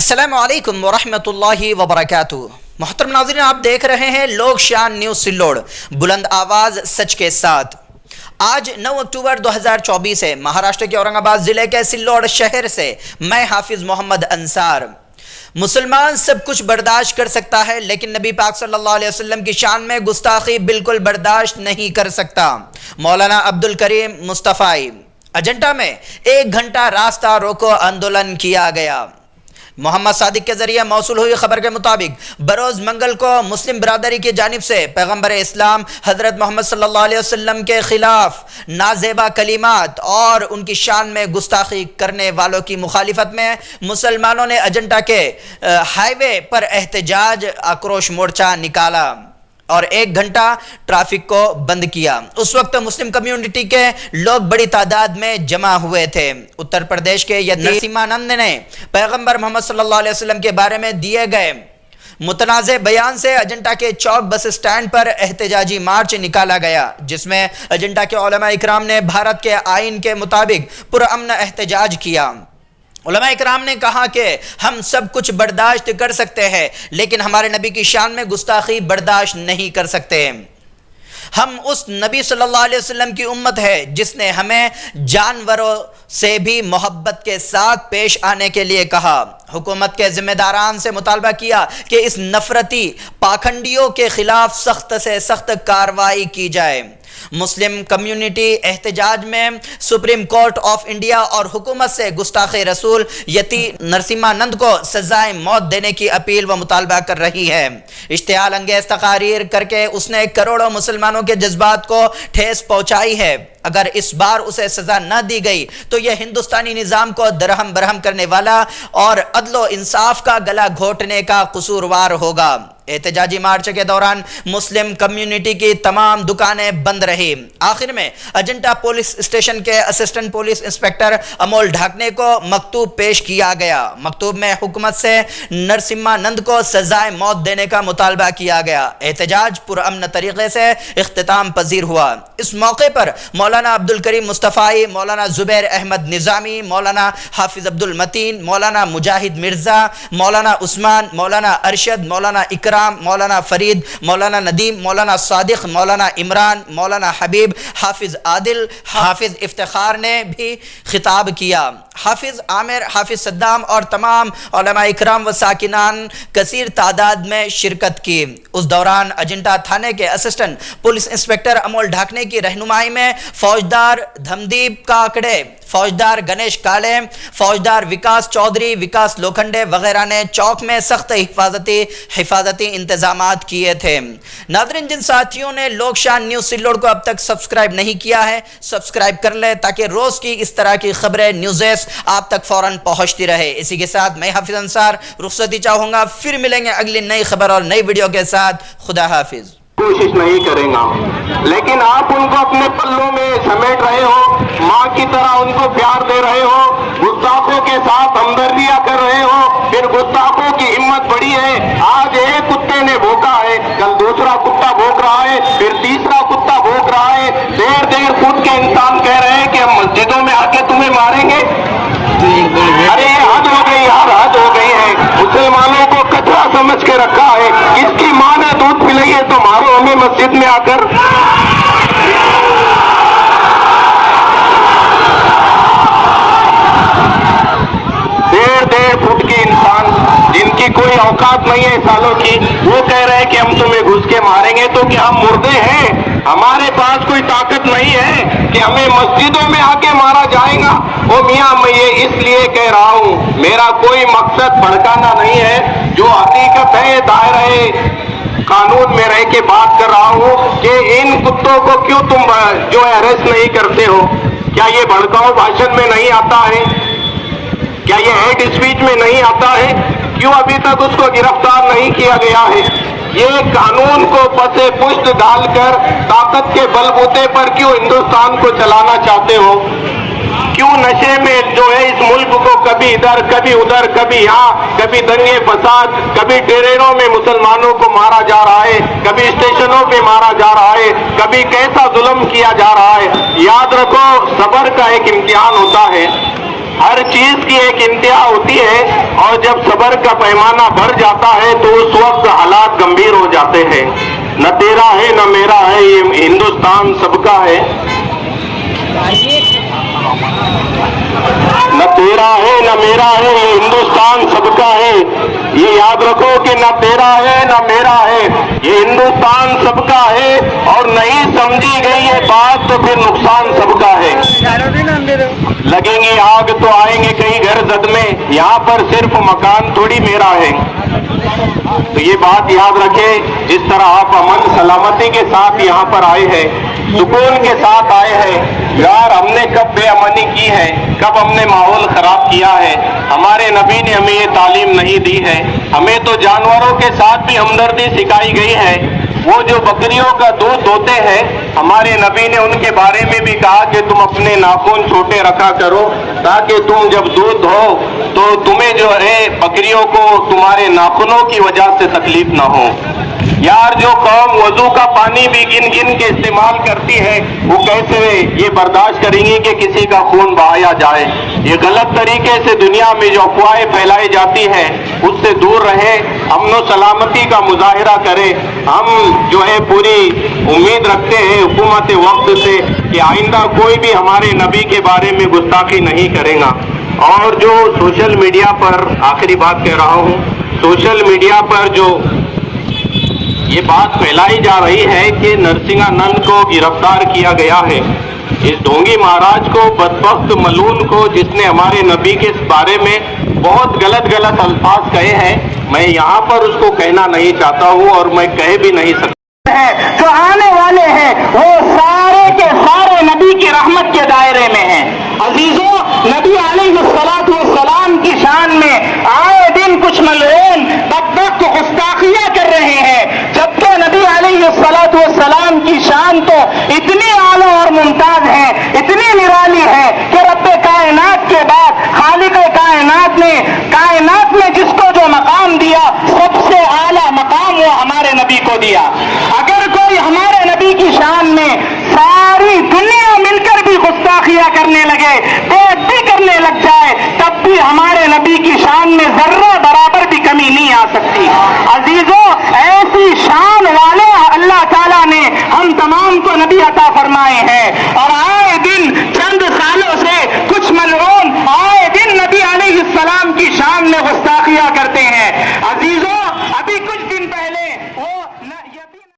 السلام علیکم ورحمۃ اللہ وبرکاتہ۔ محترم ناظرین، آپ دیکھ رہے ہیں لوک شان نیوز سلوڑ، بلند آواز سچ کے ساتھ۔ آج 9 اکتوبر 2024 ہے۔ مہاراشٹر کے اورنگ آباد ضلع کے سلوڑ شہر سے میں حافظ محمد انصار۔ مسلمان سب کچھ برداشت کر سکتا ہے، لیکن نبی پاک صلی اللہ علیہ وسلم کی شان میں گستاخی بالکل برداشت نہیں کر سکتا۔ مولانا عبدالکریم مصطفی۔ اجنٹا میں 1 گھنٹہ راستہ روکو آندولن کیا گیا۔ محمد صادق کے ذریعے موصول ہوئی خبر کے مطابق بروز منگل کو مسلم برادری کی جانب سے پیغمبر اسلام حضرت محمد صلی اللہ علیہ وسلم کے خلاف نازیبا کلمات اور ان کی شان میں گستاخی کرنے والوں کی مخالفت میں مسلمانوں نے اجنٹا کے ہائی وے پر احتجاج آکروش مورچہ نکالا اور 1 گھنٹہ ٹریفک کو بند کیا۔ اس وقت مسلم کمیونٹی کے لوگ بڑی تعداد میں جمع ہوئے تھے۔ اتر پردیش کے نرسمہانند نے پیغمبر محمد صلی اللہ علیہ وسلم کے بارے میں دیے گئے متنازع بیان سے اجنٹا کے چوک بس اسٹینڈ پر احتجاجی مارچ نکالا گیا، جس میں اجنٹا کے علماء اکرام نے بھارت کے آئین کے مطابق پرامن احتجاج کیا۔ علماء اکرام نے کہا کہ ہم سب کچھ برداشت کر سکتے ہیں، لیکن ہمارے نبی کی شان میں گستاخی برداشت نہیں کر سکتے۔ ہم اس نبی صلی اللہ علیہ وسلم کی امت ہے جس نے ہمیں جانوروں سے بھی محبت کے ساتھ پیش آنے کے لیے کہا۔ حکومت کے ذمہ داران سے مطالبہ کیا کہ اس نفرتی پاکھنڈیوں کے خلاف سخت سے سخت کارروائی کی جائے۔ مسلم کمیونٹی احتجاج میں سپریم کورٹ آف انڈیا اور حکومت سے گستاخ رسول یتی نرسمہانند کو سزائے موت دینے کی اپیل و مطالبہ کر رہی ہے۔ اشتعال انگیز تقاریر کر کے اس نے کروڑوں مسلمانوں کے جذبات کو ٹھیس پہنچائی ہے۔ اگر اس بار اسے سزا نہ دی گئی تو یہ ہندوستانی نظام کو درہم برہم کرنے والا اور عدل و انصاف کا گلا گھونٹنے کا قصوروار ہوگا۔ احتجاجی مارچ کے دوران مسلم کمیونٹی کی تمام دکانیں بند رہی۔ آخر میں اجنٹا پولیس اسٹیشن کے اسسٹنٹ پولیس انسپکٹر امول ڈھاکنے کو مکتوب پیش کیا گیا۔ مکتوب میں حکومت سے نرسمہانند کو سزائے موت دینے کا مطالبہ کیا گیا۔ احتجاج پرامن طریقے سے اختتام پذیر ہوا۔ اس موقع پر مولانا عبدالکریم مصطفی، مولانا زبیر احمد نظامی، مولانا حافظ عبدالمتین، مولانا مجاہد مرزا، مولانا عثمان، مولانا ارشد، مولانا اکرام، مولانا فرید، مولانا ندیم، مولانا صادق، مولانا عمران، مولانا حبیب، حافظ عادل، حافظ افتخار نے بھی خطاب کیا۔ حافظ عامر، حافظ صدام اور تمام علماء اکرام و ساکنان کثیر تعداد میں شرکت کی۔ اس دوران اجنٹا تھانے کے اسسٹنٹ پولیس انسپکٹر امول ڈھاکنے کی رہنمائی میں فوجدار دھمدیپ کاکڑے، فوجدار گنیش کالے، فوجدار وکاس چودھری، وکاس لوکھنڈے وغیرہ نے چوک میں سخت حفاظتی انتظامات کیے تھے۔ ناظرین، جن ساتھیوں نے لوک شان نیوز سلوڑ کو اب تک سبسکرائب نہیں کیا ہے، سبسکرائب کر لیں تاکہ روز کی اس طرح کی خبریں، نیوزز آپ تک فوراً پہنچتی رہے۔ اسی کے ساتھ میں حافظ انصار رخصتی چاہوں گا، پھر ملیں گے اگلی نئی خبر اور نئی ویڈیو کے ساتھ۔ خدا حافظ۔ کوشش نہیں کریں گا، لیکن آپ ان کو اپنے پلوں میں سمیٹ رہے ہو، ماں کی طرح ان کو پیار دے رہے ہو، گستاخوں کے ساتھ ہمدردیاں کر رہے ہو، پھر گستاخوں کی ہمت بڑی ہے۔ آج ایک کتے نے بھونکا ہے، کل دوسرا کتا بھونک رہا ہے، پھر تیسرا کتا بھونک رہا ہے۔ دیر خود کے انسان کہہ رہے ہیں کہ ہم مسجدوں میں آ کے تمہیں ماریں گے۔ ارے یہ حد ہو گئی، ہر حد ہو گئی ہے۔ مسلمانوں کو کچرا سمجھ کے رکھا ہے۔ اس کی ماں نے دودھ پلائی ہے تو مارو ہمیں مسجد میں آ کر۔ دیر فٹ کے انسان جن کی کوئی اوقات نہیں ہے سالوں کی، وہ کہہ رہے ہیں کہ ہم تمہیں گھس کے ماریں گے۔ تو کیا ہم مردے ہیں؟ ہمارے پاس کوئی طاقت نہیں ہے کہ ہمیں مسجدوں میں آ کے مارا جائے گا۔ او میاں، میں یہ اس لیے کہہ رہا ہوں، میرا کوئی مقصد بھڑکانا نہیں ہے۔ جو حقیقت ہے، دائرہ قانون میں رہ کے بات کر رہا ہوں کہ ان کتوں کو کیوں تم جو ہے اریسٹ نہیں کرتے ہو؟ کیا یہ بھڑکاؤ بھاشن میں نہیں آتا ہے؟ کیا یہ ہیٹ اسپیچ میں نہیں آتا ہے؟ کیوں ابھی تک اس کو گرفتار نہیں کیا گیا ہے؟ یہ قانون کو پس پشت ڈال کر طاقت کے بل بوتے پر کیوں ہندوستان کو چلانا چاہتے ہو؟ کیوں نشے میں جو ہے اس ملک کو کبھی ادھر کبھی ادھر، کبھی یہاں، کبھی دنگے فساد، کبھی ٹریڈوں میں مسلمانوں کو مارا جا رہا ہے، کبھی اسٹیشنوں پہ مارا جا رہا ہے، کبھی کیسا ظلم کیا جا رہا ہے۔ یاد رکھو، صبر کا ایک امتحان ہوتا ہے۔ ہر چیز کی ایک انتہا ہوتی ہے اور جب صبر کا پیمانہ بڑھ جاتا ہے تو اس وقت حالات گمبھیر ہو جاتے ہیں. نہ تیرا ہے نہ میرا ہے، یہ ہندوستان سب کا ہے. نہ تیرا ہے نہ میرا ہے، یہ ہندوستان سب کا ہے. یہ یاد رکھو کہ نہ تیرا ہے نہ میرا ہے، یہ ہندوستان سب کا ہے. اور نہیں سمجھی گئی یہ بات تو پھر نقصان سب کا ہے. لگیں گی آگ تو آئیں گے کئی گھر زد میں، یہاں پر صرف مکان تھوڑی میرا ہے. تو یہ بات یاد رکھیں، جس طرح آپ امن سلامتی کے ساتھ یہاں پر آئے ہیں، سکون کے ساتھ آئے ہیں. یار ہم نے کب بے امنی کی ہے، کب ہم نے ماحول خراب کیا ہے؟ ہمارے نبی نے ہمیں یہ تعلیم نہیں دی ہے. ہمیں تو جانوروں کے ساتھ بھی ہمدردی سکھائی گئی ہے. وہ جو بکریوں کا دودھ دوتے ہیں، ہمارے نبی نے ان کے بارے میں بھی کہا کہ تم اپنے ناخن چھوٹے رکھا کرو تاکہ تم جب دودھ دو تو تمہیں جو ہے بکریوں کو تمہارے ناخنوں کی وجہ سے تکلیف نہ ہو. یار جو قوم وضو کا پانی بھی گن گن کے استعمال کرتی ہے، وہ کیسے یہ برداشت کریں گی کہ کسی کا خون بہایا جائے؟ یہ غلط طریقے سے دنیا میں جو افواہیں پھیلائی جاتی ہیں اس سے دور رہیں، امن و سلامتی کا مظاہرہ کریں. ہم جو ہے پوری امید رکھتے ہیں حکومت وقت سے کہ آئندہ کوئی بھی ہمارے نبی کے بارے میں گستاخی نہیں کرے گا. اور جو سوشل میڈیا پر، آخری بات کہہ رہا ہوں، سوشل میڈیا پر جو یہ بات پھیلائی جا رہی ہے کہ نرسنگا نند کو گرفتار کیا گیا ہے، اس ڈھونگی مہاراج کو، بدبخت ملون کو، جس نے ہمارے نبی کے بارے میں بہت غلط الفاظ کہے ہیں، میں یہاں پر اس کو کہنا نہیں چاہتا ہوں اور میں کہہ بھی نہیں سکتا. جو آنے والے ہیں وہ سارے کے سارے نبی کی رحمت کے دائرے میں ہیں. عزیزوں، نبی علیہ السلام کی شان میں آئے دن کچھ ملعون بدبخت گستاخیاں کر رہے ہیں، جبکہ نبی علیہ السلام کی شان تو اتنی اعلیٰ اور ممتاز ہے، اتنی نرالی ہے کہ رب کائنات کے بعد خالق کائنات نے کائنات میں جس کو جو مقام دیا، سب سے اعلیٰ مقام وہ ہمارے نبی کو دیا. اگر کوئی ہمارے نبی کی شان میں ساری دنیا مل کر بھی گستاخیاں کرنے لگے، بے ادبی کرنے لگ جائے، تب بھی ہمارے نبی کی شان میں ذرہ برابر بھی کمی نہیں آ سکتی. عزیزوں، ایسی شان والے اللہ